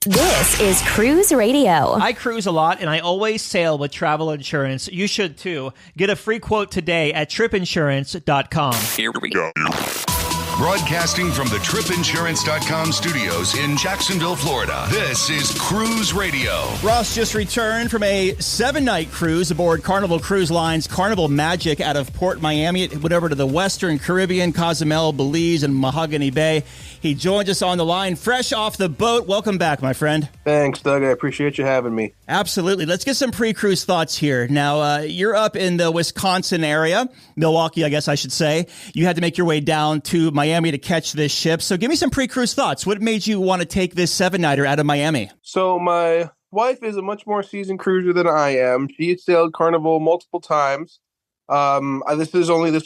This is Cruise Radio. I cruise a lot, and I always sail with travel insurance. You should too. Get a free quote today at tripinsurance.com. Here we go. Broadcasting from the tripinsurance.com studios in Jacksonville, Florida. This is Cruise Radio. Ross just returned from a 7-night cruise aboard Carnival Cruise Line's Carnival Magic out of Port Miami. It went over to the Western Caribbean, Cozumel, Belize, and Mahogany Bay. He joins us on the line fresh off the boat. Welcome back, my friend. Thanks, Doug. I appreciate you having me. Absolutely. Let's get some pre-cruise thoughts here. Now, you're up in the Wisconsin area, Milwaukee, I guess I should say. You had to make your way down to Miami to catch this ship. So give me some pre-cruise thoughts. What made you want to take this 7-nighter out of Miami? So my wife is a much more seasoned cruiser than I am. She sailed Carnival multiple times. This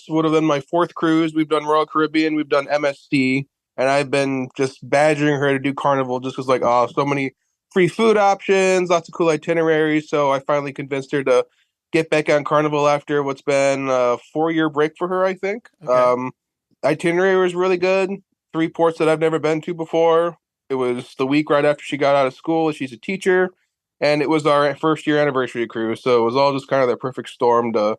would have been my 4th cruise. We've done Royal Caribbean. We've done MSC. And I've been just badgering her to do Carnival just because, so many free food options, lots of cool itineraries. So I finally convinced her to get back on Carnival after what's been a 4-year break for her, I think. Okay. Itinerary was really good. 3 ports that I've never been to before. It was the week right after she got out of school. She's a teacher. And it was our 1st-year anniversary cruise. So it was all just kind of the perfect storm to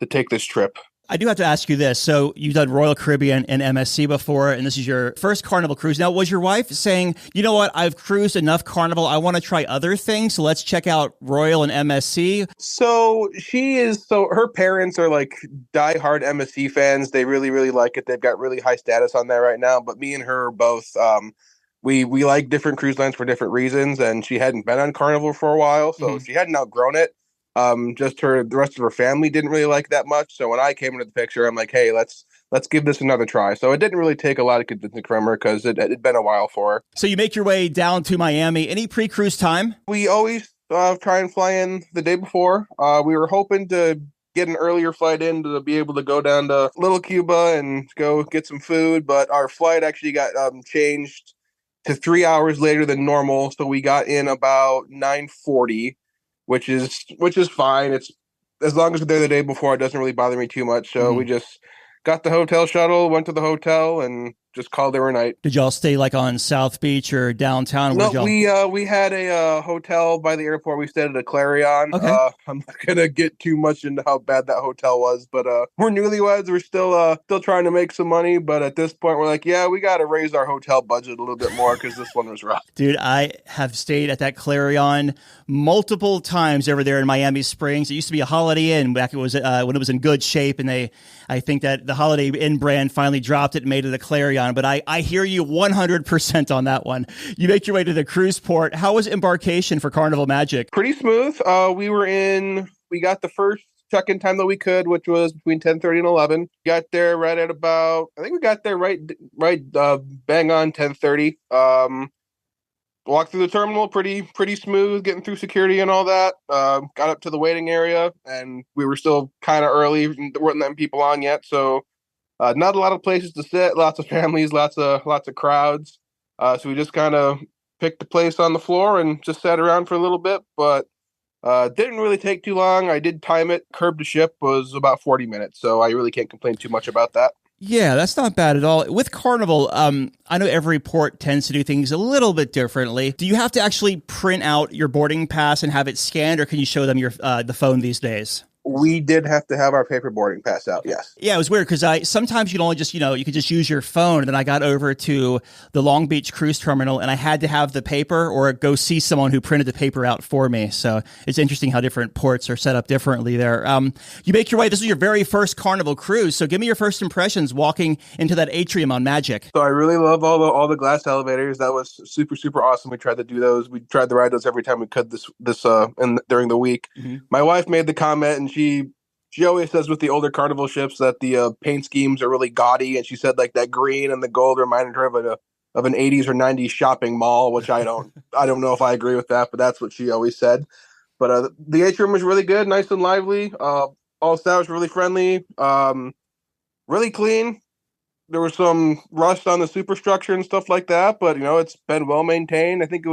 take this trip. I do have to ask you this. So you've done Royal Caribbean and MSC before, and this is your first Carnival cruise. Now, was your wife saying, you know what, I've cruised enough Carnival, I want to try other things, so let's check out Royal and MSC? So her parents are like diehard MSC fans. They really, really like it. They've got really high status on there right now. But me and her both, we like different cruise lines for different reasons, and she hadn't been on Carnival for a while, so she hadn't outgrown it. The rest of her family didn't really like that much. So when I came into the picture, I'm like, hey, let's give this another try. So it didn't really take a lot of convincing from her because it'd been a while for her. So you make your way down to Miami. Any pre-cruise time? We always try and fly in the day before. We were hoping to get an earlier flight in to be able to go down to Little Cuba and go get some food. But our flight actually got changed to 3 hours later than normal. So we got in about 9:40. Which is fine. It's as long as we're there the day before, it doesn't really bother me too much. So we just got the hotel shuttle, went to the hotel, and just called there a night. Did y'all stay like on South Beach or downtown? No, we had a hotel by the airport. We stayed at a Clarion. Okay. I'm not gonna get too much into how bad that hotel was, but we're newlyweds. We're still trying to make some money, but at this point, we're like, yeah, we got to raise our hotel budget a little bit more because this one was rough. Dude, I have stayed at that Clarion multiple times over there in Miami Springs. It used to be a Holiday Inn back when it was in good shape, and I think that the Holiday Inn brand finally dropped it and made it a Clarion. But I hear you 100% on that one. You make your way to the cruise port. How was embarkation for Carnival Magic? Pretty smooth. We got the first check-in time that we could, which was between 10:30 and 11. Got there right at about, I think we got there right bang on 10:30. Walked through the terminal pretty smooth, getting through security and all that. Got up to the waiting area, and we were still kind of early. There weren't letting people on yet, so not a lot of places to sit. Lots of families, lots of crowds. So we just kind of picked a place on the floor and just sat around for a little bit, but didn't really take too long. I did time it. Curb to ship was about 40 minutes, so I really can't complain too much about that. Yeah, that's not bad at all. With Carnival, I know every port tends to do things a little bit differently. Do you have to actually print out your boarding pass and have it scanned, or can you show them your the phone these days? We did have to have our paper boarding pass out, yes. Yeah, it was weird because sometimes you can only just, you could just use your phone. And then I got over to the Long Beach cruise terminal and I had to have the paper or go see someone who printed the paper out for me. So it's interesting how different ports are set up differently there. You make your way. This is your very first Carnival cruise. So give me your first impressions walking into that atrium on Magic. So I really love all the glass elevators. That was super, super awesome. We tried to do those. We tried to ride those every time we could during the week. Mm-hmm. My wife made the comment, and she always says with the older Carnival ships that the paint schemes are really gaudy, and she said like that green and the gold reminded her of an 80s or 90s shopping mall, which I don't know if I agree with that, but that's what she always said. But the atrium was really good, nice and lively. All staff was really friendly, really clean. There was some rust on the superstructure and stuff like that, but it's been well maintained. I think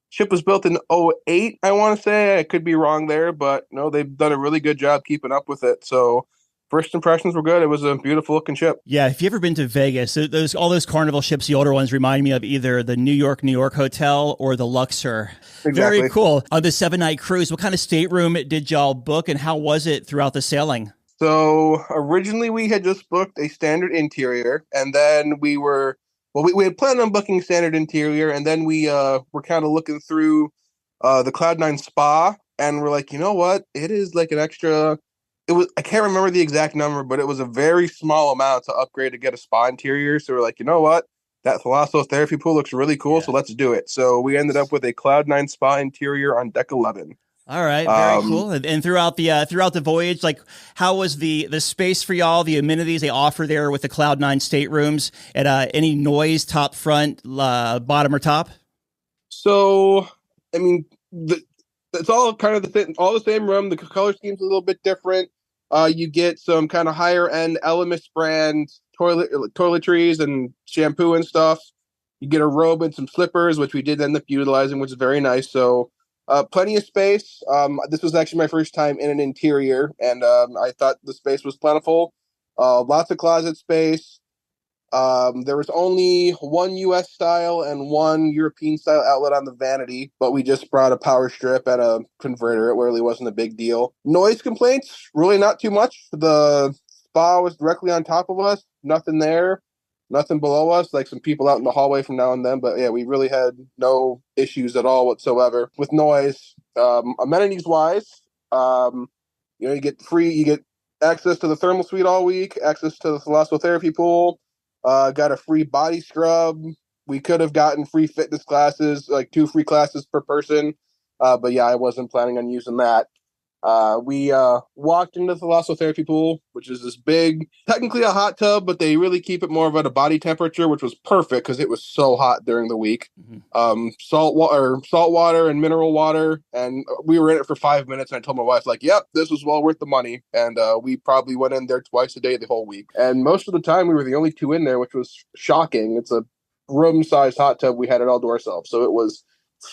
ship was built in 2008, I want to say. I could be wrong there, but they've done a really good job keeping up with it. So First impressions were good. It was a beautiful looking ship. Yeah, if you ever been to Vegas, those all those Carnival ships, the older ones, remind me of either the New York Hotel or the Luxor. Exactly. Very cool. On the 7-night cruise, what kind of stateroom did y'all book, and how was it throughout the sailing? So originally we had just booked a standard interior, and then we had planned on booking standard interior, and then we were kind of looking through the Cloud9 spa, and we're like, you know what? It is like an extra. It was, I can't remember the exact number, but it was a very small amount to upgrade to get a spa interior. So we're like, you know what? That thalassotherapy pool looks really cool, so let's do it. So we ended up with a Cloud9 spa interior on deck 11. All right, very cool. And throughout the voyage, like, how was the space for y'all, the amenities they offer there with the Cloud9 staterooms, and any noise, top, front, bottom, or top? So, I mean, it's all kind of all the same room. The color scheme's a little bit different. You get some kind of higher end Elemis brand toiletries and shampoo and stuff. You get a robe and some slippers, which we did end up utilizing, which is very nice. So, plenty of space. This was actually my first time in an interior, and I thought the space was plentiful. Lots of closet space. There was only one U.S. style and one European style outlet on the vanity, but we just brought a power strip and a converter. It really wasn't a big deal. Noise complaints, really not too much. The spa was directly on top of us. Nothing there. Nothing below us, like some people out in the hallway from now and then. But yeah, we really had no issues at all whatsoever with noise. Amenities wise, you get access to the thermal suite all week, access to the thalassotherapy pool, got a free body scrub. We could have gotten free fitness classes, like 2 free classes per person. But yeah, I wasn't planning on using that. We walked into the thalassotherapy pool, which is this big, technically a hot tub, but they really keep it more of at a body temperature, which was perfect because it was so hot during the week. Mm-hmm. Salt water and mineral water, and we were in it for 5 minutes. And I told my wife, like, "Yep, this was well worth the money." And we probably went in there twice a day the whole week. And most of the time, we were the only 2 in there, which was shocking. It's a room-sized hot tub. We had it all to ourselves, so it was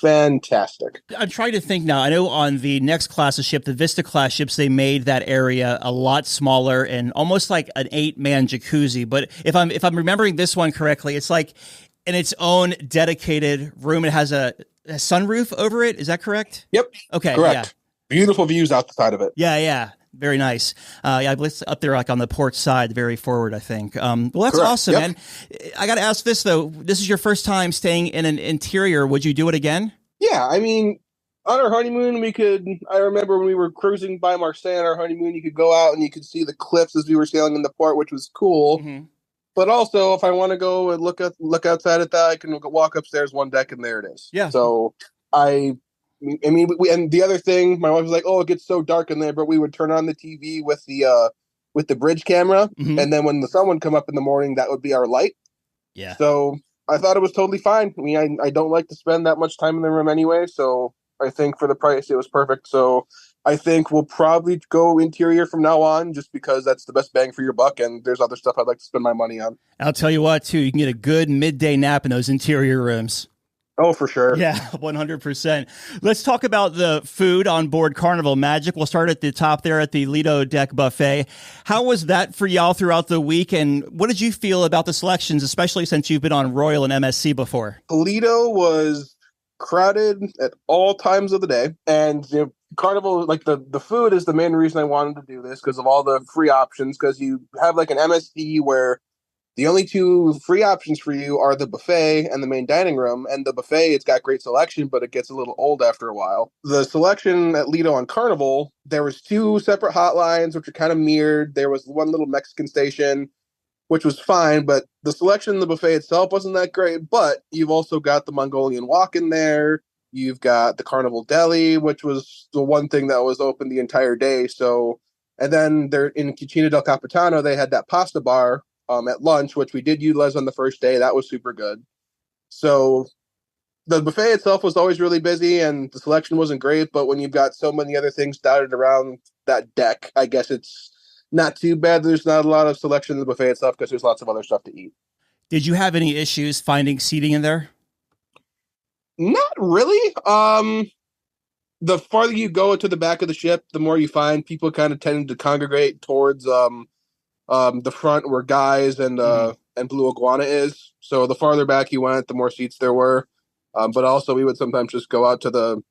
fantastic. I'm trying to think now. I know on the next class of ship, the Vista class ships, they made that area a lot smaller and almost like an 8-man jacuzzi. But if I'm remembering this one correctly, it's like in its own dedicated room. It has a sunroof over it. Is that correct? Yep. Okay. Correct. Yeah. Beautiful views outside of it. Yeah. Very nice. I believe it's up there, like on the port side, very forward, I think. Well, that's Correct. awesome, Yep. man. I got to ask this, though. This is your first time staying in an interior. Would you do it again? Yeah, I mean, on our honeymoon, I remember when we were cruising by Marseille on our honeymoon, you could go out and you could see the cliffs as we were sailing in the port, which was cool. Mm-hmm. But also, if I want to go and look outside at that, I can walk upstairs one deck and there it is. Yeah. So and the other thing, my wife was like, "Oh, it gets so dark in there," but we would turn on the TV with the bridge camera, mm-hmm. and then when the sun would come up in the morning, that would be our light. Yeah. So I thought it was totally fine. I mean, I don't like to spend that much time in the room anyway, so I think for the price, it was perfect. So I think we'll probably go interior from now on, just because that's the best bang for your buck, and there's other stuff I'd like to spend my money on. I'll tell you what, too, you can get a good midday nap in those interior rooms. Oh, for sure. Yeah, 100%. Let's talk about the food on board Carnival Magic. We'll start at the top there at the Lido Deck Buffet. How was that for y'all throughout the week, and what did you feel about the selections, especially since you've been on Royal and MSC before? Lido was crowded at all times of the day, and Carnival, like the food is the main reason I wanted to do this, because of all the free options, because you have like an MSC where the only 2 free options for you are the buffet and the main dining room. And the buffet, it's got great selection, but it gets a little old after a while. The selection at Lido on Carnival, there was 2 separate hotlines, which are kind of mirrored. There was one little Mexican station, which was fine, but the selection in the buffet itself wasn't that great. But you've also got the Mongolian Wok in there. You've got the Carnival Deli, which was the one thing that was open the entire day. So, and then there in Cucina del Capitano, they had that pasta bar at lunch, which we did utilize on the first day. That was super good. So the buffet itself was always really busy and the selection wasn't great, but when you've got so many other things dotted around that deck, I guess it's not too bad. There's not a lot of selection in the buffet itself because there's lots of other stuff to eat. Did you have any issues finding seating in there? Not really. the farther you go to the back of the ship, the more you find people kind of tend to congregate towards the front where guys and Blue Iguana is. So the farther back you went, the more seats there were. But also we would sometimes just go out to the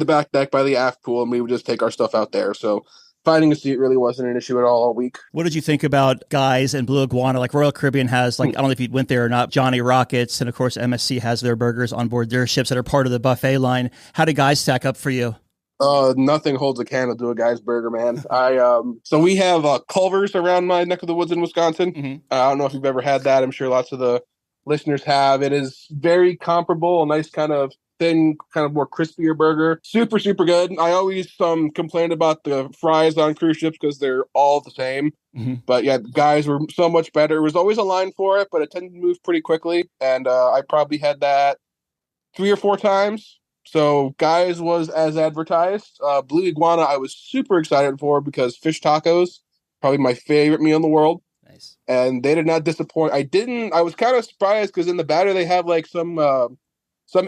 back deck by the aft pool, and we would just take our stuff out there. So finding a seat really wasn't an issue at all week. What did you think about Guys and Blue Iguana? Like Royal Caribbean has, like, I don't know if you went there or not, Johnny Rockets, and of course MSC has their burgers on board their ships that are part of the buffet line. How did Guys stack up for you? Nothing holds a candle to a Guy's burger, man. So we have Culver's around my neck of the woods in Wisconsin. Mm-hmm. I don't know if you've ever had that. I'm sure lots of the listeners have. It is very comparable, a nice kind of thin, kind of more crispier burger. Super, super good. I always complained about the fries on cruise ships because they're all the same. Mm-hmm. But yeah, the Guys were so much better. There was always a line for it, but it tended to move pretty quickly. And I probably had that 3 or 4 times. So Guys was as advertised. Blue Iguana I was super excited for because fish tacos, probably my favorite meal in the world. Nice. And they did not disappoint. I was kind of surprised because in the batter they have like some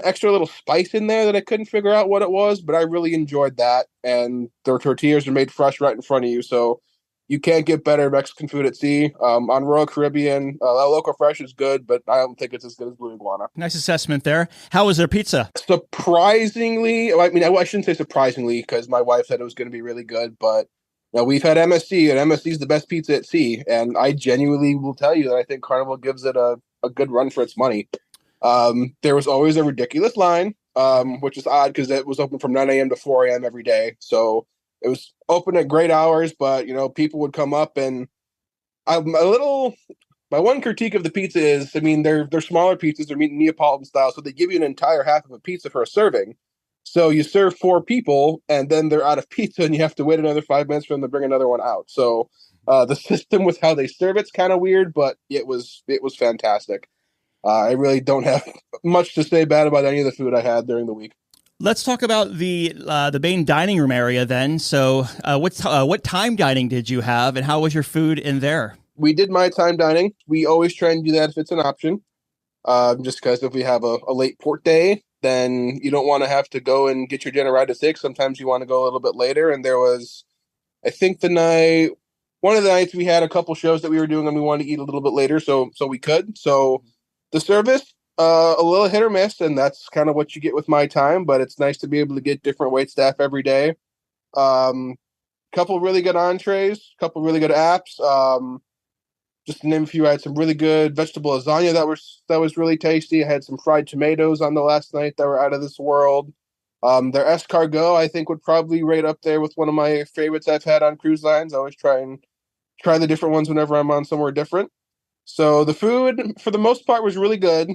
extra little spice in there that I couldn't figure out what it was, but I really enjoyed that. And their tortillas are made fresh right in front of you. So you can't get better Mexican food at sea. On Royal Caribbean, Local Fresh is good, but I don't think it's as good as Blue Iguana. Nice assessment there. How was their pizza? Surprisingly, I mean, I shouldn't say surprisingly because my wife said it was going to be really good, but we've had MSC, and MSC is the best pizza at sea. And I genuinely will tell you that I think Carnival gives it a good run for its money. There was always a ridiculous line, which is odd because it was open from 9 a.m. to 4 a.m. every day. So it was open at great hours, but people would come up, and my one critique of the pizza is, I mean, they're smaller pizzas, they're Neapolitan style, so they give you an entire half of a pizza for a serving. So you serve 4 people, and then they're out of pizza, and you have to wait another 5 minutes for them to bring another one out. So the system with how they serve it's kind of weird, but it was fantastic. I really don't have much to say bad about any of the food I had during the week. Let's talk about the main dining room area then. So what time dining did you have, and how was your food in there? We did my time dining. We always try and do that if it's an option. Just because if we have a late port day, then you don't want to have to go and get your dinner right at 6. Sometimes you want to go a little bit later. And there was, I think one of the nights we had a couple shows that we were doing and we wanted to eat a little bit later, so we could. So the service, a little hit or miss, and that's kind of what you get with my time, but it's nice to be able to get different wait staff every day. Couple really good entrees, couple really good apps. Just to name a few, I had some really good vegetable lasagna that was really tasty. I had some fried tomatoes on the last night that were out of this world. Their escargot, I think, would probably rate up there with one of my favorites I've had on cruise lines. I always try the different ones whenever I'm on somewhere different. So the food, for the most part, was really good.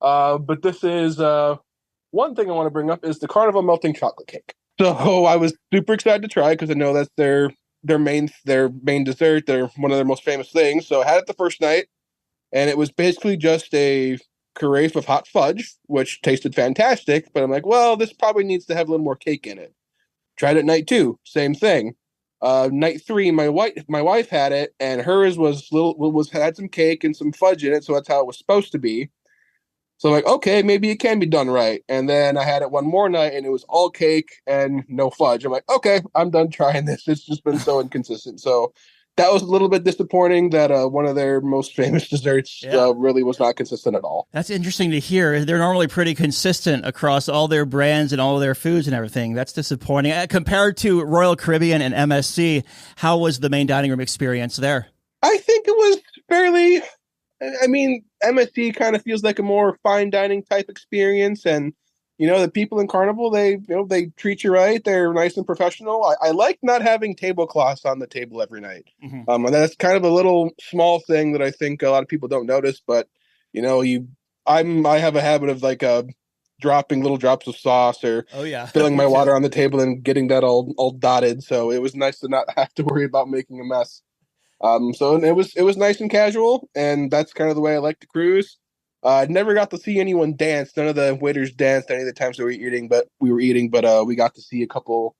But this is one thing I want to bring up is the Carnival melting chocolate cake. So I was super excited to try because I know that's their main dessert. They're one of their most famous things. So I had it the first night, and it was basically just a carafe of hot fudge, which tasted fantastic. But I'm like, well, this probably needs to have a little more cake in it. Tried it night 2, same thing. Night 3, my wife had it, and hers had some cake and some fudge in it, so that's how it was supposed to be. So I'm like, okay, maybe it can be done right. And then I had it one more night, and it was all cake and no fudge. I'm like, okay, I'm done trying this. It's just been so inconsistent. So that was a little bit disappointing that one of their most famous desserts really was not consistent at all. That's interesting to hear. They're normally pretty consistent across all their brands and all their foods and everything. That's disappointing. Compared to Royal Caribbean and MSC, how was the main dining room experience there? I think it was fairly... I mean, MSC kind of feels like a more fine dining type experience, and the people in Carnival, they treat you right. They're nice and professional. I like not having tablecloths on the table every night. Mm-hmm. And that's kind of a little small thing that I think a lot of people don't notice. But I have a habit of like dropping little drops of sauce or filling my water on the table and getting that all dotted. So it was nice to not have to worry about making a mess. So it was nice and casual, and that's kind of the way I like to cruise. I never got to see anyone dance. None of the waiters danced any of the times that we were eating, but we got to see a couple.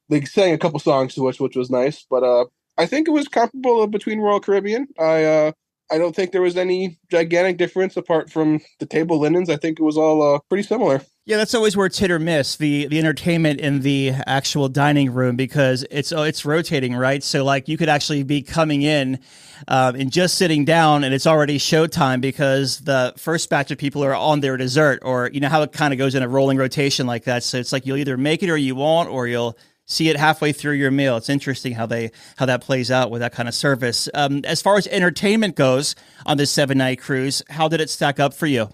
They sang a couple songs to us, which was nice. But I think it was comparable between Royal Caribbean. I I don't think there was any gigantic difference apart from the table linens. I think it was all pretty similar. Yeah, that's always where it's hit or miss, the entertainment in the actual dining room, because it's rotating, right? So like you could actually be coming in and just sitting down and it's already showtime because the first batch of people are on their dessert, or you know how it kind of goes in a rolling rotation like that. So it's like you'll either make it or you won't, or you'll see it halfway through your meal. It's interesting how that plays out with that kind of service. As far as entertainment goes on this 7-night cruise, how did it stack up for you?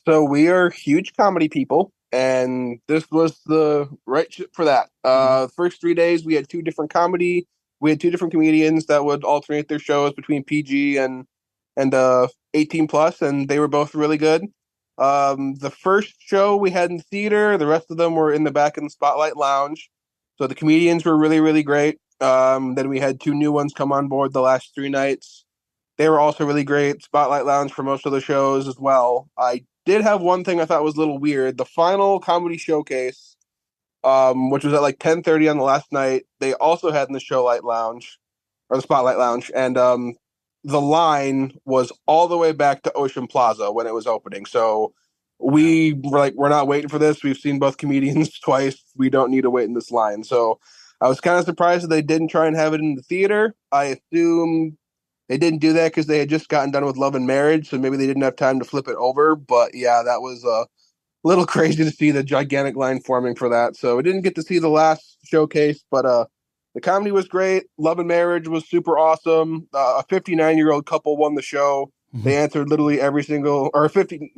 So we are huge comedy people, and this was the right ship for that. First 3 days, we had two different comedians that would alternate their shows between PG and 18 plus, and they were both really good. The first show we had in the theater, the rest of them were in the back in the Spotlight Lounge. So the comedians were really, really great. Then we had two new ones come on board the last 3 nights. They were also really great. Spotlight Lounge for most of the shows as well. I did have one thing I thought was a little weird. The final comedy showcase, which was at like 10:30 on the last night, they also had in the Showlight Lounge or the Spotlight Lounge, and the line was all the way back to Ocean Plaza when it was opening. So we were like, we're not waiting for this. We've seen both comedians twice. We don't need to wait in this line. So I was kind of surprised that they didn't try and have it in the theater. I assume they didn't do that because they had just gotten done with Love and Marriage, so maybe they didn't have time to flip it over. But yeah, that was a little crazy to see the gigantic line forming for that. So we didn't get to see the last showcase, but the comedy was great. Love and Marriage was super awesome. A 59-year-old couple won the show. Mm-hmm. They answered literally every single, or 50,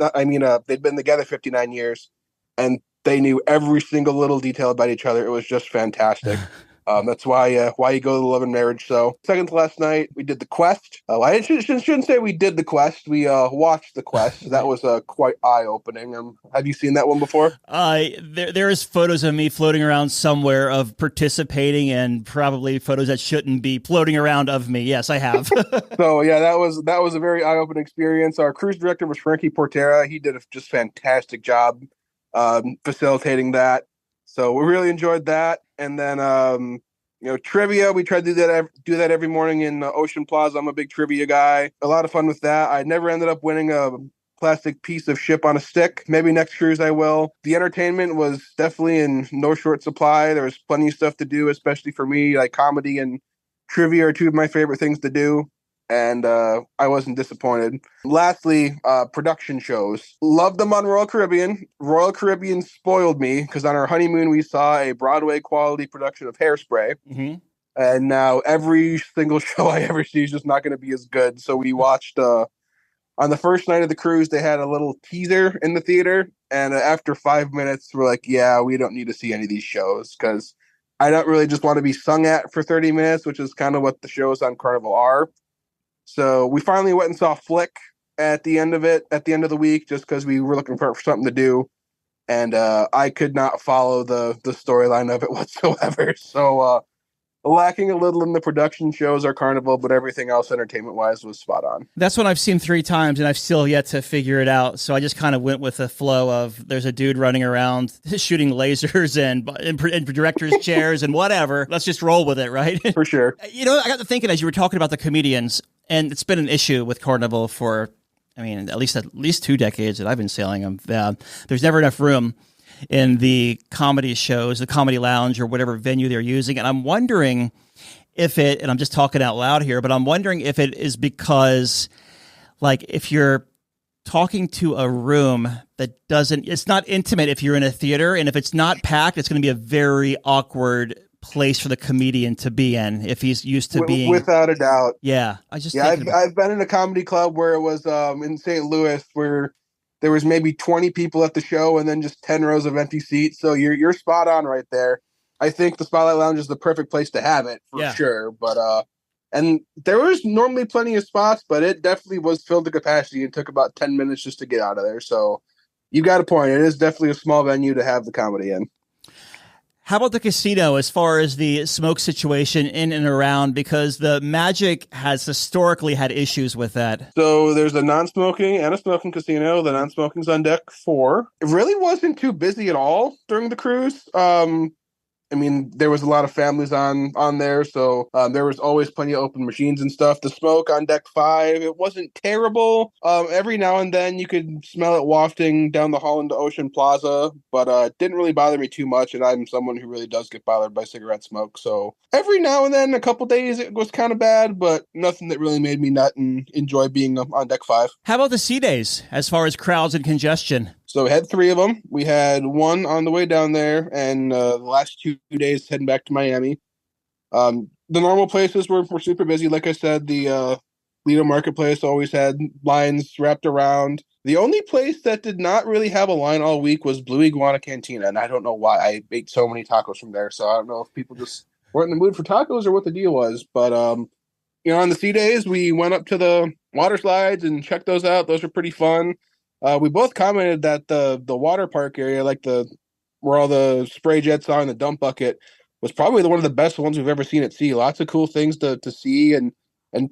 they'd been together 59 years, and they knew every single little detail about each other. It was just fantastic. That's why you go to the Love and Marriage. So second to last night, we did the Quest. I shouldn't say we did the Quest. We watched the Quest. That was quite eye-opening. Have you seen that one before? There is photos of me floating around somewhere of participating, and probably photos that shouldn't be floating around of me. Yes, I have. So yeah, that was a very eye-opening experience. Our cruise director was Frankie Portera. He did a just fantastic job facilitating that. So we really enjoyed that. And then, trivia, we tried to do that every morning in Ocean Plaza. I'm a big trivia guy. A lot of fun with that. I never ended up winning a plastic piece of ship on a stick. Maybe next cruise I will. The entertainment was definitely in no short supply. There was plenty of stuff to do, especially for me. Like comedy and trivia are two of my favorite things to do. And I wasn't disappointed. Lastly, production shows. Loved them on Royal Caribbean. Royal Caribbean spoiled me because on our honeymoon, we saw a Broadway quality production of Hairspray. Mm-hmm. And now every single show I ever see is just not going to be as good. So we watched, on the first night of the cruise, they had a little teaser in the theater. And after 5 minutes, we're like, yeah, we don't need to see any of these shows because I don't really just want to be sung at for 30 minutes, which is kind of what the shows on Carnival are. So we finally went and saw Flick at the end of the week, just because we were looking for something to do. And I could not follow the storyline of it whatsoever. So lacking a little in the production shows or Carnival, but everything else entertainment-wise was spot on. That's one I've seen 3 times, and I've still yet to figure it out. So I just kind of went with the flow of there's a dude running around shooting lasers and director's chairs and whatever. Let's just roll with it, right? For sure. I got to thinking as you were talking about the comedians, and it's been an issue with Carnival for, at least 2 decades that I've been sailing them. There's never enough room in the comedy shows, the comedy lounge, or whatever venue they're using. And I'm wondering if and I'm just talking out loud here, but I'm wondering if it is because, like, if you're talking to a room that it's not intimate if you're in a theater, and if it's not packed, it's going to be a very awkward place for the comedian to be in if he's used to being. Without a doubt. Yeah. I've been in a comedy club where it was in St. Louis where there was maybe 20 people at the show and then just 10 rows of empty seats. So you're spot on right there. I think the Spotlight Lounge is the perfect place to have it for sure. But and there was normally plenty of spots, but it definitely was filled to capacity and took about 10 minutes just to get out of there. So you got a point. It is definitely a small venue to have the comedy in. How about the casino as far as the smoke situation in and around? Because the Magic has historically had issues with that. So there's a non-smoking and a smoking casino. The non-smoking's on deck 4. It really wasn't too busy at all during the cruise. I mean, there was a lot of families on there, so there was always plenty of open machines and stuff. The smoke on deck 5, it wasn't terrible. Every now and then you could smell it wafting down the hall into Ocean Plaza, but it didn't really bother me too much, and I'm someone who really does get bothered by cigarette smoke. So every now and then, a couple days, it was kind of bad, but nothing that really made me nut and enjoy being on deck 5. How about the sea days as far as crowds and congestion? So we had 3 of them. We had one on the way down there, and the last 2 days heading back to Miami. The normal places were super busy. Like I said, the Lido Marketplace always had lines wrapped around. The only place that did not really have a line all week was Blue Iguana Cantina, and I don't know why. I ate so many tacos from there, so I don't know if people just weren't in the mood for tacos or what the deal was. But on the sea days, we went up to the water slides and checked those out. Those were pretty fun. We both commented that the water park area, like where all the spray jets are in the dump bucket, was probably one of the best ones we've ever seen at sea. Lots of cool things to see and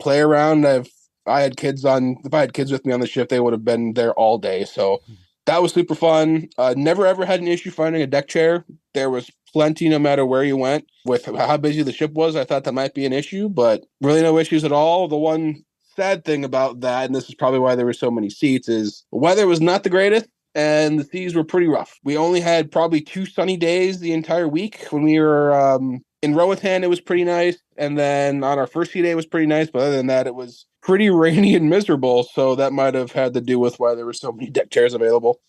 play around. If I had kids with me on the ship, they would have been there all day. So that was super fun. Never ever had an issue finding a deck chair. There was plenty no matter where you went. With how busy the ship was, I thought that might be an issue, but really no issues at all. The one sad thing about that, and this is probably why there were so many seats, is the weather was not the greatest and the seas were pretty rough. We only had probably 2 sunny days the entire week. When we were in Roatan, it was pretty nice, and then on our first sea day it was pretty nice, but other than that it was pretty rainy and miserable, so that might have had to do with why there were so many deck chairs available.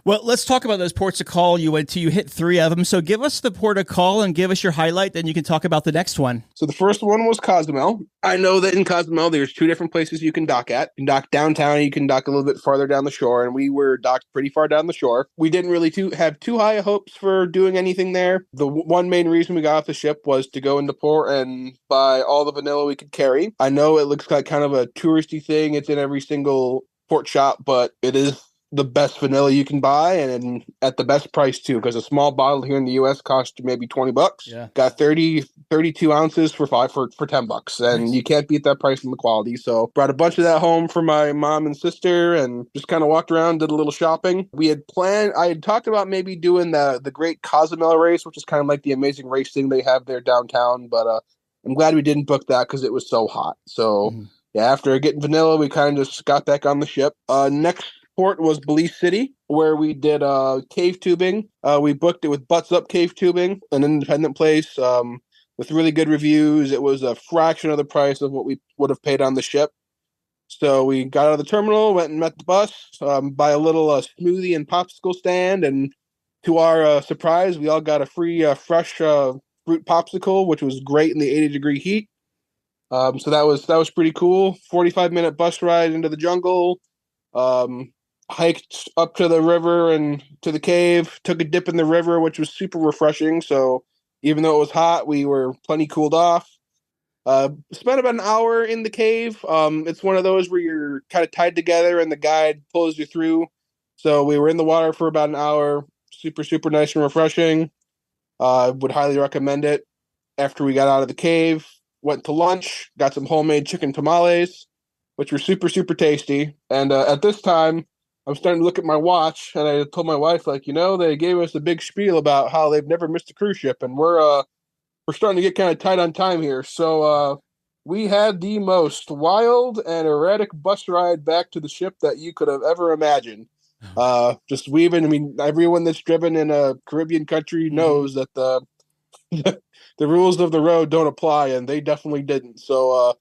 Well, let's talk about those ports of call you went to. You hit 3 of them. So give us the port of call and give us your highlight. Then you can talk about the next one. So the first one was Cozumel. I know that in Cozumel, there's 2 different places you can dock at. You can dock downtown, and you can dock a little bit farther down the shore. And we were docked pretty far down the shore. We didn't really have too high hopes for doing anything there. The one main reason we got off the ship was to go into port and buy all the vanilla we could carry. I know it looks like kind of a touristy thing. It's in every single port shop, but it is the best vanilla you can buy, and at the best price too, because a small bottle here in the US costs maybe $20. Yeah. Got 32 ounces for $10, and Nice. You can't beat that price and the quality. So brought a bunch of that home for my mom and sister, and just kind of walked around, did a little shopping. I had talked about maybe doing the Great Cozumel race, which is kind of like the amazing race thing they have there downtown, but I'm glad we didn't book that because it was so hot. So yeah, after getting vanilla, we kind of just got back on the ship. Next port was Belize City, where we did cave tubing. We booked it with Butts Up Cave Tubing, an independent place with really good reviews. It was a fraction of the price of what we would have paid on the ship. So we got out of the terminal, went and met the bus, by a little smoothie and popsicle stand, and to our surprise, we all got a free fresh fruit popsicle, which was great in the 80-degree heat. So that was pretty cool. 45-minute bus ride into the jungle. Hiked up to the river and to the cave, took a dip in the river, which was super refreshing. So even though it was hot, we were plenty cooled off. Spent about an hour in the cave. It's one of those where you're kind of tied together and the guide pulls you through. So we were in the water for about an hour. Super, super nice and refreshing. Would highly recommend it. After we got out of the cave, went to lunch, got some homemade chicken tamales, which were super, super tasty. And at this time, I'm starting to look at my watch, and I told my wife, they gave us a big spiel about how they've never missed a cruise ship, and we're starting to get kind of tight on time here. So we had the most wild and erratic bus ride back to the ship that you could have ever imagined. Just weaving. I mean, everyone that's driven in a Caribbean country knows that the rules of the road don't apply, and they definitely didn't. So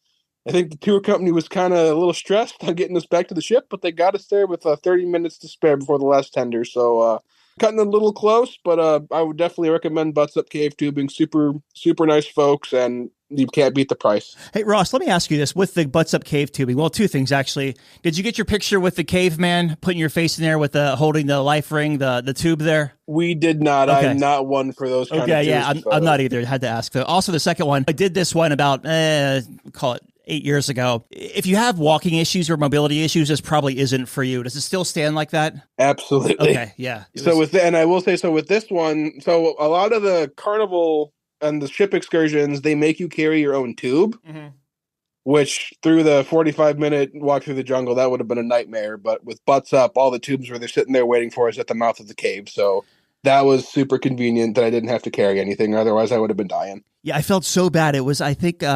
I think the tour company was kind of a little stressed on getting us back to the ship, but they got us there with 30 minutes to spare before the last tender. So cutting a little close, but I would definitely recommend Butts Up Cave Tubing. Super, super nice folks, and you can't beat the price. Hey, Ross, let me ask you this. With the Butts Up Cave Tubing, well, 2 things, actually. Did you get your picture with the caveman, putting your face in there with holding the life ring, the tube there? We did not. Okay. I'm not one for those kind of tours. Yeah, I'm not either. I had to ask. Also, the second one, I did this one about, call it 8 years ago. If you have walking issues or mobility issues, this probably isn't for you. Does it still stand like that? Absolutely. Okay, yeah. And I will say, so with this one, so a lot of the Carnival and the ship excursions, they make you carry your own tube, which through the 45-minute walk through the jungle, that would have been a nightmare. But with Butts Up, all the tubes were they're sitting there waiting for us at the mouth of the cave. So that was super convenient that I didn't have to carry anything. Otherwise, I would have been dying. Yeah, I felt so bad. It was, I think, it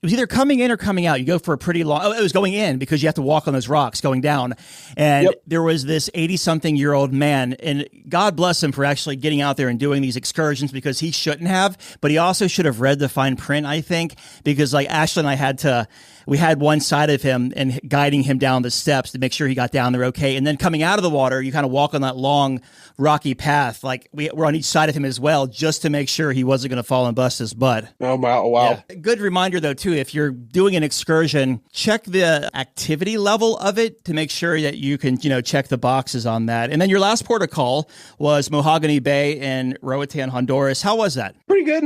was either coming in or coming out. You go for a pretty long. Oh, it was going in because you have to walk on those rocks going down. And there was this 80-something-year-old man, and God bless him for actually getting out there and doing these excursions because he shouldn't have, but he also should have read the fine print, I think, because like Ashley and I we had one side of him and guiding him down the steps to make sure he got down there okay. And then coming out of the water, you kind of walk on that long rocky path. Like we're on each side of him as well, just to make sure he wasn't going to fall and bust his butt. Oh, wow. Yeah. Good reminder, though, too, if you're doing an excursion, check the activity level of it to make sure that you can, check the boxes on that. And then your last port of call was Mahogany Bay in Roatan, Honduras. How was that? Pretty good.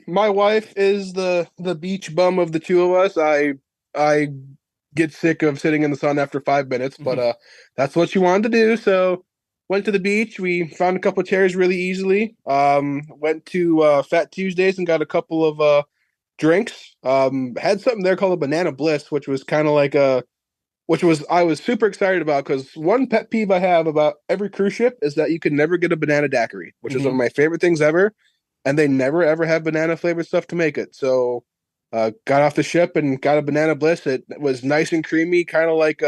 My wife is the beach bum of the two of us. I get sick of sitting in the sun after 5 minutes, but that's what she wanted to do. So went to the beach. We found a couple of chairs really easily. Went to Fat Tuesdays and got a couple of drinks. Had something there called a Banana Bliss, which was kind of like I was super excited about because one pet peeve I have about every cruise ship is that you can never get a banana daiquiri, which is one of my favorite things ever. And they never, ever have banana flavored stuff to make it. So got off the ship and got a Banana Bliss. It was nice and creamy, kind of like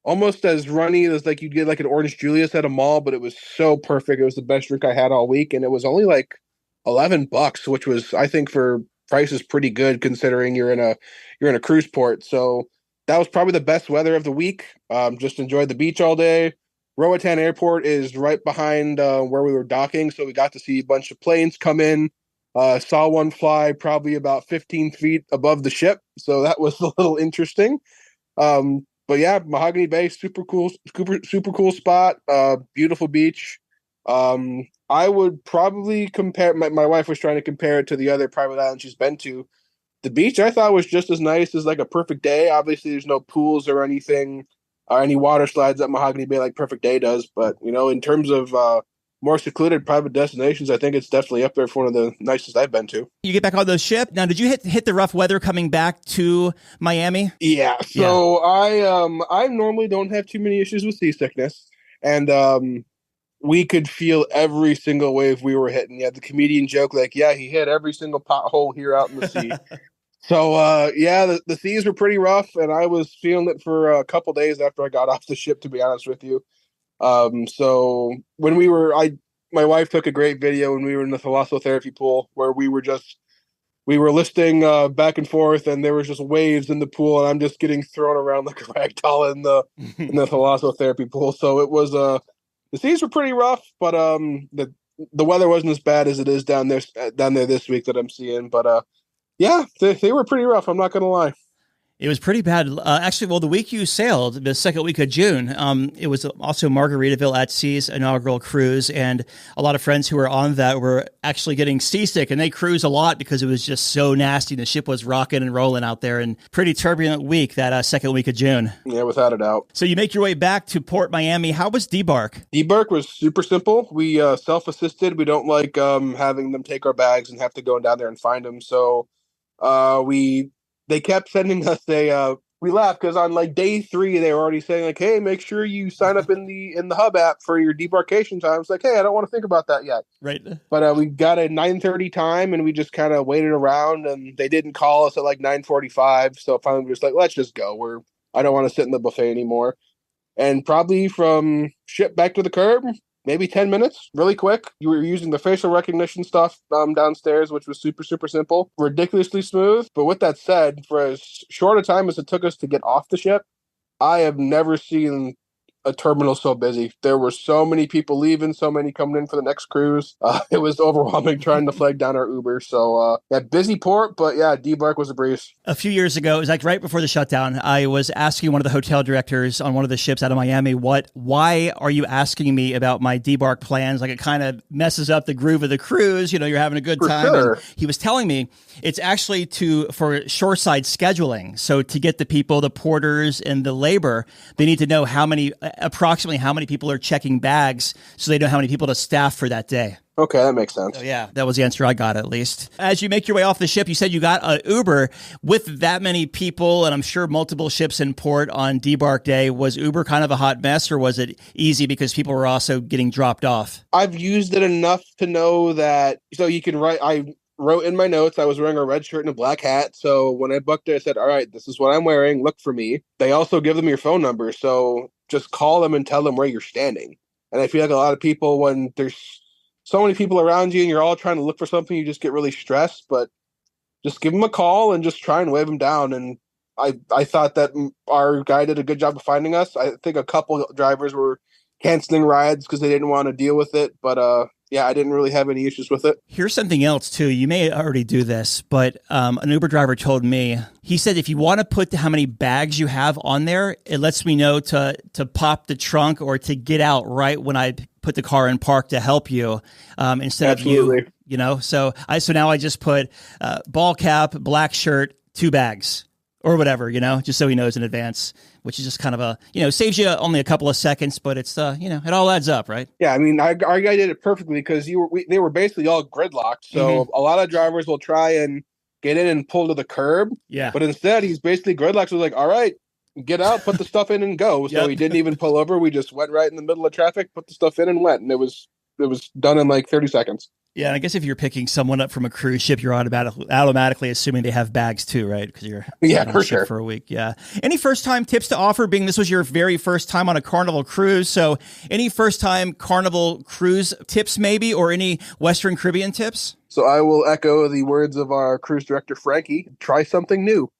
almost as runny as like you'd get like an Orange Julius at a mall, but it was so perfect. It was the best drink I had all week, and it was only like $11, which was, I think, for prices pretty good considering you're in a cruise port. So that was probably the best weather of the week. Just enjoyed the beach all day. Roatan Airport is right behind where we were docking, so we got to see a bunch of planes come in. Saw one fly probably about 15 feet above the ship, so that was a little interesting. But yeah, Mahogany Bay, super cool spot. Beautiful beach. I would probably compare. My wife was trying to compare it to the other private island she's been to. The beach I thought was just as nice as like a Perfect Day. Obviously, there's no pools or anything, or any water slides at Mahogany Bay like Perfect Day does. But in terms of more secluded private destinations, I think it's definitely up there for one of the nicest I've been to. You get back on the ship. Now, did you hit the rough weather coming back to Miami? Yeah. So I normally don't have too many issues with seasickness, and we could feel every single wave we were hitting. Yeah, the comedian joke like, yeah, he hit every single pothole here out in the sea. So the seas were pretty rough, and I was feeling it for a couple days after I got off the ship, to be honest with you. So when my wife took a great video when we were in the thalassotherapy pool where we were listing back and forth, and there was just waves in the pool, and I'm just getting thrown around like a rag doll in the thalassotherapy pool. So it was the seas were pretty rough, but the weather wasn't as bad as it is down there this week that I'm seeing. But they were pretty rough. I'm not gonna lie. It was pretty bad. Actually, well, the week you sailed, the second week of June, it was also Margaritaville at Sea's inaugural cruise, and a lot of friends who were on that were actually getting seasick, and they cruised a lot because it was just so nasty. The ship was rocking and rolling out there, and pretty turbulent week that second week of June. Yeah, without a doubt. So you make your way back to Port Miami. How was debark? Debark was super simple. We self-assisted. We don't like having them take our bags and have to go down there and find them. So they kept sending us we laughed because on like day 3, they were already saying like, hey, make sure you sign up in the hub app for your debarkation time. It's like, hey, I don't want to think about that yet. Right. But we got a 9:30 time, and we just kind of waited around, and they didn't call us at like 9:45. So finally we were just like, let's just go. I don't want to sit in the buffet anymore. And probably from ship back to the curb, maybe 10 minutes, really quick. You were using the facial recognition stuff downstairs, which was super, super simple, ridiculously smooth. But with that said, for as short a time as it took us to get off the ship, I have never seen a terminal so busy. There were so many people leaving, so many coming in for the next cruise. It was overwhelming trying to flag down our Uber. So busy port, but yeah, debark was a breeze. A few years ago, it was like right before the shutdown, I was asking one of the hotel directors on one of the ships out of Miami, why are you asking me about my debark plans? Like it kind of messes up the groove of the cruise. You're having a good time. Sure. And he was telling me it's actually for shoreside scheduling. So to get the people, the porters and the labor, they need to know approximately how many people are checking bags so they know how many people to staff for that day. Okay, that makes sense. So yeah, that was the answer I got at least. As you make your way off the ship, you said you got an Uber. With that many people, and I'm sure multiple ships in port on debark day, was Uber kind of a hot mess, or was it easy because people were also getting dropped off? I've used it enough to know that, so you can write, I wrote in my notes, I was wearing a red shirt and a black hat. So when I booked it, I said, all right, this is what I'm wearing. Look for me. They also give them your phone number. So just call them and tell them where you're standing. And I feel like a lot of people, when there's so many people around you and you're all trying to look for something, you just get really stressed. But just give them a call and just try and wave them down. And I thought that our guy did a good job of finding us. I think a couple drivers were canceling rides because they didn't want to deal with it. But yeah, I didn't really have any issues with it. Here's something else too. You may already do this, but an Uber driver told me, he said, if you want to put how many bags you have on there, it lets me know to pop the trunk or to get out right when I put the car in park to help you, instead Absolutely. of you. So now I just put ball cap, black shirt, 2 bags or whatever, just so he knows in advance, which is just kind of saves you only a couple of seconds, but it's, it all adds up, right? Yeah, I mean, our guy did it perfectly because they were basically all gridlocked. So a lot of drivers will try and get in and pull to the curb. Yeah. But instead, he's basically gridlocked. So like, all right, get out, put the stuff in and go. So he didn't even pull over. We just went right in the middle of traffic, put the stuff in and went. And it was done in like 30 seconds. Yeah, and I guess if you're picking someone up from a cruise ship, you're automatically assuming they have bags too, right? Because you're on for a ship sure for a week. Yeah. Any first time tips to offer? Being this was your very first time on a Carnival cruise, so any first time Carnival cruise tips, maybe, or any Western Caribbean tips? So I will echo the words of our cruise director, Frankie. Try something new.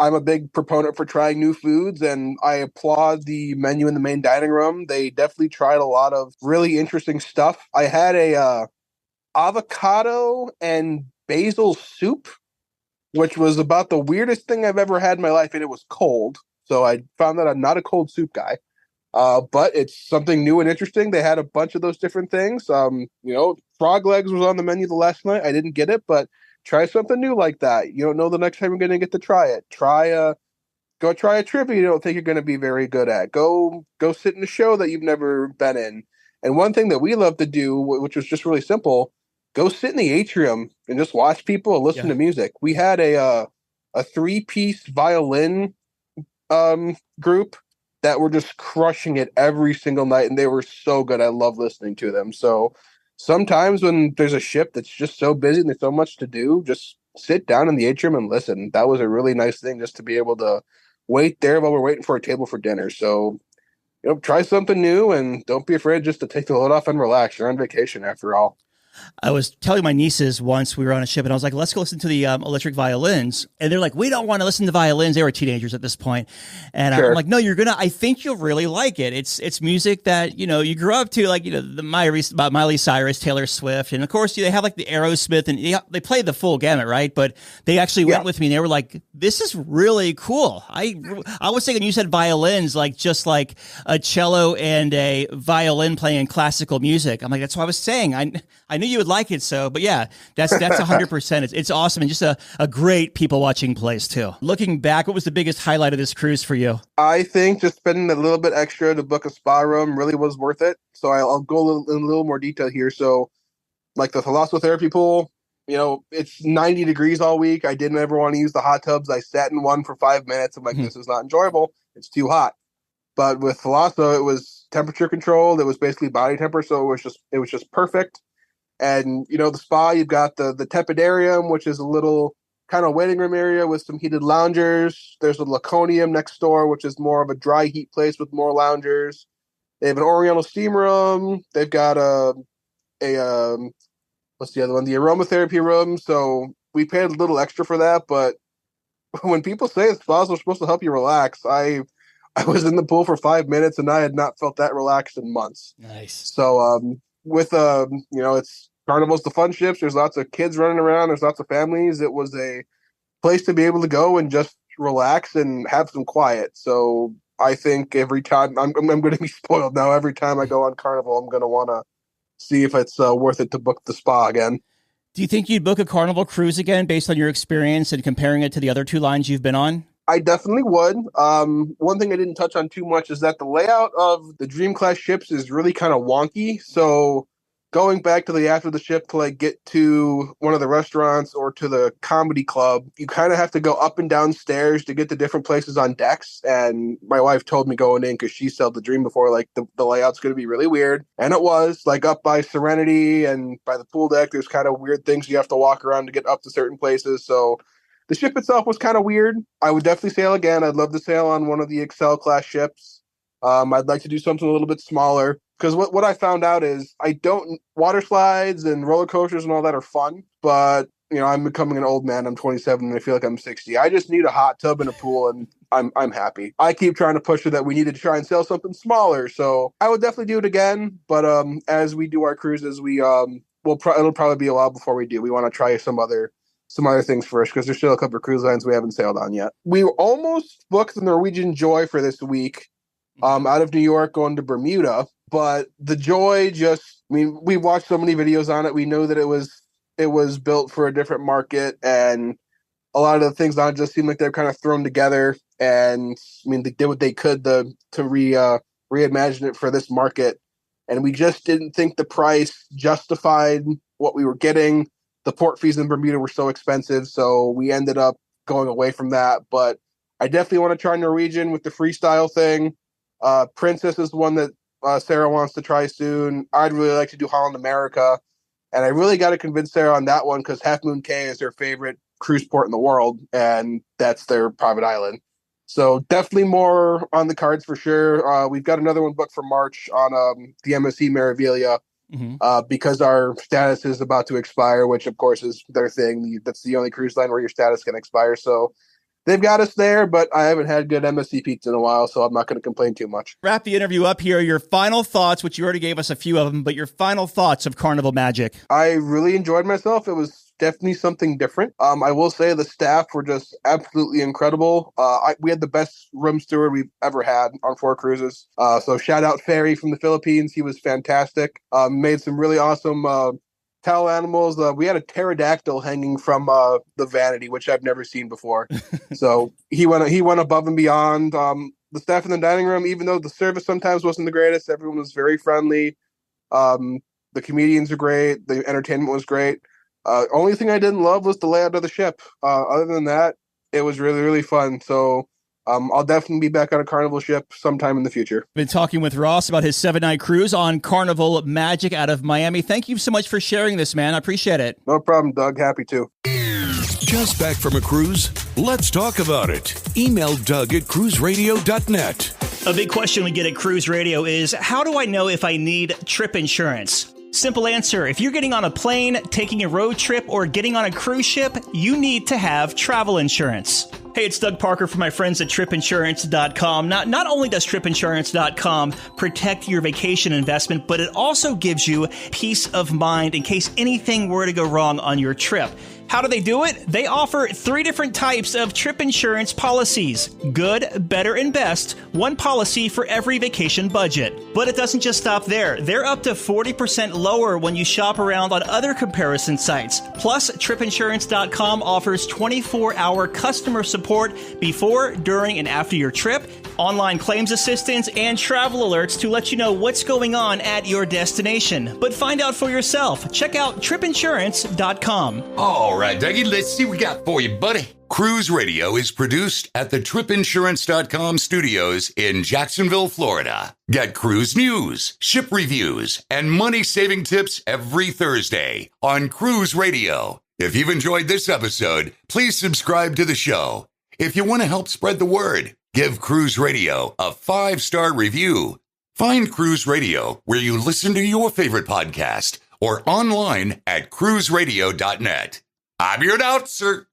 I'm a big proponent for trying new foods, and I applaud the menu in the main dining room. They definitely tried a lot of really interesting stuff. I had a avocado and basil soup, which was about the weirdest thing I've ever had in my life, and it was cold. So I found that I'm not a cold soup guy. But it's something new and interesting. They had a bunch of those different things. Frog legs was on the menu the last night. I didn't get it, but try something new like that. You don't know the next time you're going to get to try it. Go try a trip you don't think you're going to be very good at. Go sit in a show that you've never been in. And one thing that we love to do, which was just really simple, go sit in the atrium and just watch people and listen to music. We had a 3-piece violin group that were just crushing it every single night, and they were so good. I love listening to them. So sometimes when there's a ship that's just so busy and there's so much to do, just sit down in the atrium and listen. That was a really nice thing, just to be able to wait there while we're waiting for a table for dinner. So, try something new and don't be afraid just to take the load off and relax. You're on vacation after all. I was telling my nieces once we were on a ship, and I was like, let's go listen to the electric violins. And they're like, we don't want to listen to violins. They were teenagers at this point. And Sure. I'm like, no, I think you'll really like it. It's music that, you grew up to, like, the Miley Cyrus, Taylor Swift. And of course, they have like the Aerosmith, and they play the full gamut, right? But they actually went with me, and they were like, this is really cool. I was thinking you said violins, like just like a cello and a violin playing classical music. I'm like, that's what I was saying. I knew you would like it. So, but yeah, that's 100%. It's awesome. And just a great people watching place too. Looking back, what was the biggest highlight of this cruise for you? I think just spending a little bit extra to book a spa room really was worth it. So I'll go in a little more detail here. So like the thalassotherapy pool, it's 90 degrees all week. I didn't ever want to use the hot tubs. I sat in one for 5 minutes. I'm like, this is not enjoyable. It's too hot. But with Thalasso, it was temperature controlled. It was basically body temperature. So it was just perfect. And, the spa, you've got the tepidarium, which is a little kind of waiting room area with some heated loungers. There's a laconium next door, which is more of a dry heat place with more loungers. They have an oriental steam room. They've got what's the other one? The aromatherapy room. So we paid a little extra for that. But when people say spas are supposed to help you relax, I was in the pool for 5 minutes and I had not felt that relaxed in months. Nice. So, it's Carnival's the fun ships. There's lots of kids running around. There's lots of families. It was a place to be able to go and just relax and have some quiet. So I think every time I'm going to be spoiled now. Every time I go on Carnival, I'm going to want to see if it's worth it to book the spa again. Do you think you'd book a Carnival cruise again based on your experience and comparing it to the other 2 lines you've been on? I definitely would. One thing I didn't touch on too much is that the layout of the Dream Class ships is really kind of wonky. So going back to the after the ship to like get to one of the restaurants or to the comedy club, you kind of have to go up and down stairs to get to different places on decks. And my wife told me going in, because she sailed the Dream before, like the layout's going to be really weird. And it was like up by Serenity and by the pool deck. There's kind of weird things you have to walk around to get up to certain places. So the ship itself was kind of weird. I would definitely sail again. I'd love to sail on one of the Excel class ships. I'd like to do something a little bit smaller. Because what I found out is water slides and roller coasters and all that are fun, but I'm becoming an old man. I'm 27 and I feel like I'm 60. I just need a hot tub and a pool, and I'm happy. I keep trying to push it that we need to try and sail something smaller, so I would definitely do it again. But as we do our cruises, it'll probably be a while before we do. We want to try some other things first, because there's still a couple of cruise lines we haven't sailed on yet. We almost booked the Norwegian Joy for this week, out of New York going to Bermuda. But the Joy we watched so many videos on it. We know that it was built for a different market, and a lot of the things on it just seem like they're kind of thrown together. And they did what they could to reimagine it for this market. And we just didn't think the price justified what we were getting. The port fees in Bermuda were so expensive, so we ended up going away from that. But I definitely want to try Norwegian with the freestyle thing. Princess is one that Sarah wants to try soon. I'd really like to do Holland America, and I really got to convince Sarah on that one, because Half Moon Cay is their favorite cruise port in the world, and that's their private island. So definitely more on the cards for sure. We've got another one booked for March on the MSC Meraviglia, because our status is about to expire, which of course is their thing. That's the only cruise line where your status can expire. So they've got us there, but I haven't had good MSC pizza in a while, so I'm not going to complain too much. Wrap the interview up here. Your final thoughts, which you already gave us a few of them, but your final thoughts of Carnival Magic. I really enjoyed myself. It was definitely something different. I will say the staff were just absolutely incredible. We had the best room steward we've ever had on 4 cruises. So shout out Ferry from the Philippines. He was fantastic. Made some really awesome towel animals. We had a pterodactyl hanging from the vanity, which I've never seen before. So he went above and beyond. The staff in the dining room, even though the service sometimes wasn't the greatest, everyone was very friendly. The comedians are great. The entertainment was great. Only thing I didn't love was the layout of the ship. Other than that, it was really, really fun. So I'll definitely be back on a Carnival ship sometime in the future. Been talking with Ross about his 7-night cruise on Carnival Magic out of Miami. Thank you so much for sharing this, man. I appreciate it. No problem, Doug. Happy to. Just back from a cruise? Let's talk about it. Email Doug at cruiseradio.net. A big question we get at Cruise Radio is, how do I know if I need trip insurance? Simple answer. If you're getting on a plane, taking a road trip, or getting on a cruise ship, you need to have travel insurance. Hey, it's Doug Parker from my friends at tripinsurance.com. Not only does tripinsurance.com protect your vacation investment, but it also gives you peace of mind in case anything were to go wrong on your trip. How do they do it? They offer 3 different types of trip insurance policies. Good, better, and best. One policy for every vacation budget. But it doesn't just stop there. They're up to 40% lower when you shop around on other comparison sites. Plus, tripinsurance.com offers 24-hour customer support before, during, and after your trip, online claims assistance, and travel alerts to let you know what's going on at your destination. But find out for yourself. Check out tripinsurance.com. All right, Dougie, let's see what we got for you, buddy. Cruise Radio is produced at the tripinsurance.com studios in Jacksonville, Florida. Get cruise news, ship reviews, and money-saving tips every Thursday on Cruise Radio. If you've enjoyed this episode, please subscribe to the show. If you want to help spread the word, give Cruise Radio a 5-star review. Find Cruise Radio where you listen to your favorite podcast or online at cruiseradio.net. I'm your announcer,